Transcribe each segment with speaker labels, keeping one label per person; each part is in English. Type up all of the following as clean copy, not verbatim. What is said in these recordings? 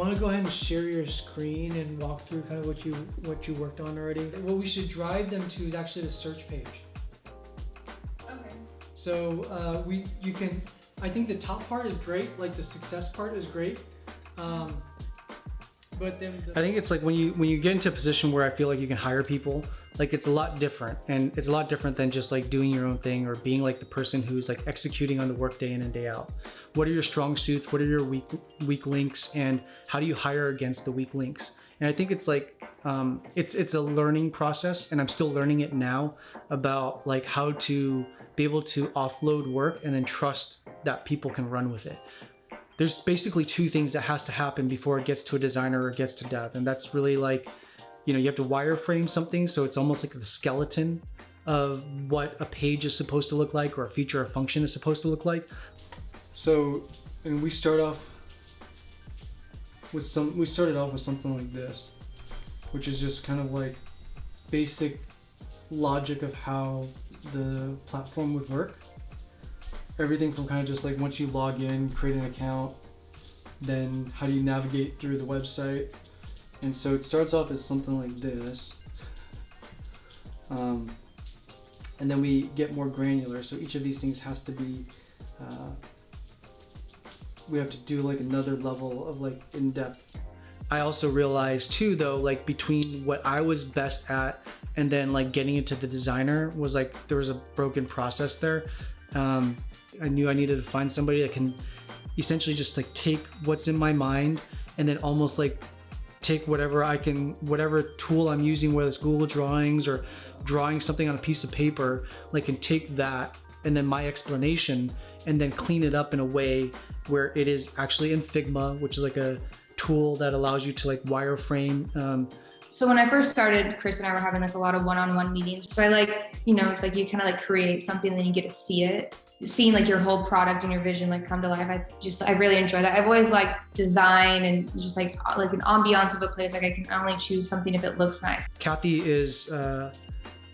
Speaker 1: want to go ahead and share your screen and walk through kind of what you worked on already? What we should drive them to is actually the search page.
Speaker 2: Okay.
Speaker 1: So you can, I think the top part is great, like the success part is great. But then I think it's like when you get into a position where I feel like you can hire people, like it's a lot different, and it's a lot different than just like doing your own thing or being like the person who's like executing on the work day in and day out. What are your strong suits? What are your weak links? And how do you hire against the weak links? And I think it's like it's a learning process, and I'm still learning it now about like how to be able to offload work and then trust that people can run with it. There's basically two things that has to happen before it gets to a designer or gets to dev. And that's really like, you have to wireframe something. So it's almost like the skeleton of what a page is supposed to look like, or a feature or function is supposed to look like. So, and we started off with something like this, which is just kind of like basic logic of how the platform would work. Everything from kind of just like once you log in, create an account, then how do you navigate through the website. And so it starts off as something like this. And then we get more granular. So each of these things has to be, we have to do like another level of like in-depth. I also realized too though, like between what I was best at and then like getting into the designer was like, there was a broken process there. I knew I needed to find somebody that can essentially just like take what's in my mind and then almost like take whatever tool I'm using, whether it's Google Drawings or drawing something on a piece of paper, like can take that and then my explanation and then clean it up in a way where it is actually in Figma, which is like a tool that allows you to like wireframe.
Speaker 2: So when I first started, Chris and I were having like a lot of one-on-one meetings. So I like, it's like you kind of like create something and then you get to see it. Seeing like your whole product and your vision like come to life. I really enjoy that. I've always liked design and just like an ambiance of a place. Like I can only choose something if it looks nice.
Speaker 1: Kathy is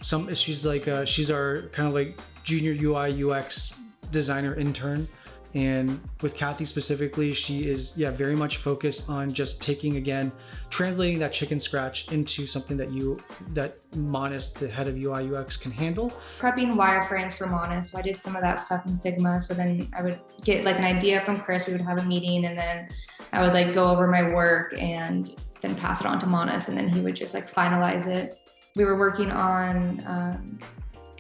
Speaker 1: she's our kind of like junior UI UX designer intern. And with Kathy specifically, she is very much focused on just translating that chicken scratch into something that Monis, the head of UI UX, can handle.
Speaker 2: Prepping wireframes for Monis, so I did some of that stuff in Figma. So then I would get like an idea from Chris, we would have a meeting, and then I would like go over my work and then pass it on to Monis, and then he would just like finalize it. We were working on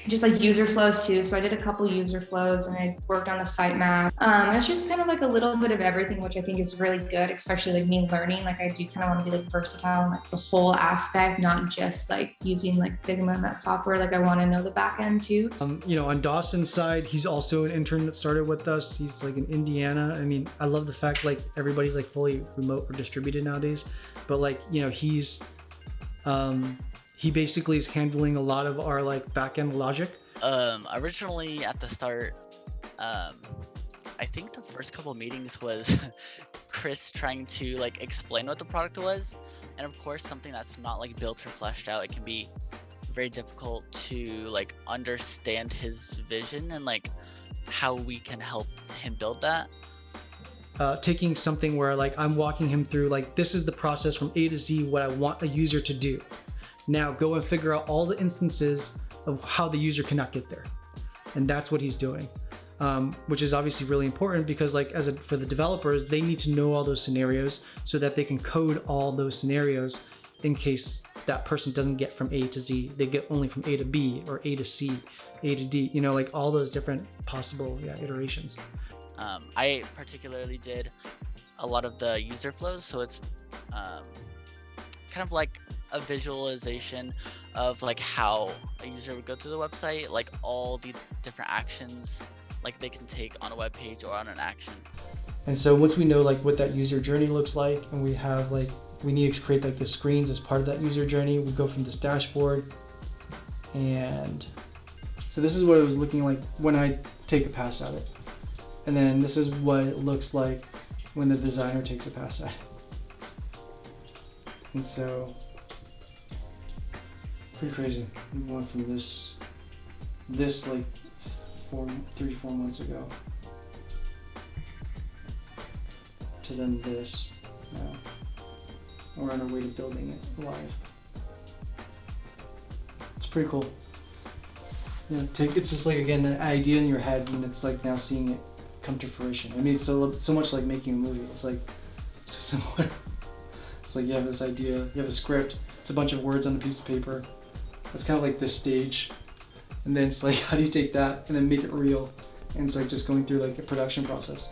Speaker 2: just like user flows too. So I did a couple user flows and I worked on the sitemap. It's just kind of like a little bit of everything, which I think is really good, especially like me learning. Like I do kind of want to be like versatile and like the whole aspect, not just like using like Figma and that software. Like I want to know the back end too.
Speaker 1: On Dawson's side, he's also an intern that started with us. He's like in Indiana. I mean, I love the fact like everybody's like fully remote or distributed nowadays, but like, he basically is handling a lot of our like backend logic.
Speaker 3: Originally at the start, I think the first couple of meetings was Chris trying to like explain what the product was. And of course, something that's not like built or fleshed out, it can be very difficult to like understand his vision and like how we can help him build that.
Speaker 1: Taking something where like I'm walking him through like, this is the process from A to Z, what I want a user to do. Now go and figure out all the instances of how the user cannot get there. And that's what he's doing, which is obviously really important because like for the developers, they need to know all those scenarios so that they can code all those scenarios in case that person doesn't get from A to Z. They get only from A to B or A to C, A to D, like all those different possible iterations.
Speaker 3: I particularly did a lot of the user flows. So it's kind of like a visualization of like how a user would go to the website, like all the different actions like they can take on a web page or on an action.
Speaker 1: And so once we know like what that user journey looks like, and we have like, we need to create like the screens as part of that user journey, we go from this dashboard. And so this is what it was looking like when I take a pass at it. And then this is what it looks like when the designer takes a pass at it. And so, pretty crazy. We went from this like 3-4 months ago to then this now. we're on our way to building it live. It's pretty cool. Yeah, it's just like, again, an idea in your head, and it's like now seeing it come to fruition. I mean, it's so much like making a movie. It's like so similar. It's like you have this idea, you have a script, it's a bunch of words on a piece of paper. It's kind of like this stage, and then it's like, how do you take that and then make it real? And it's like just going through like a production process.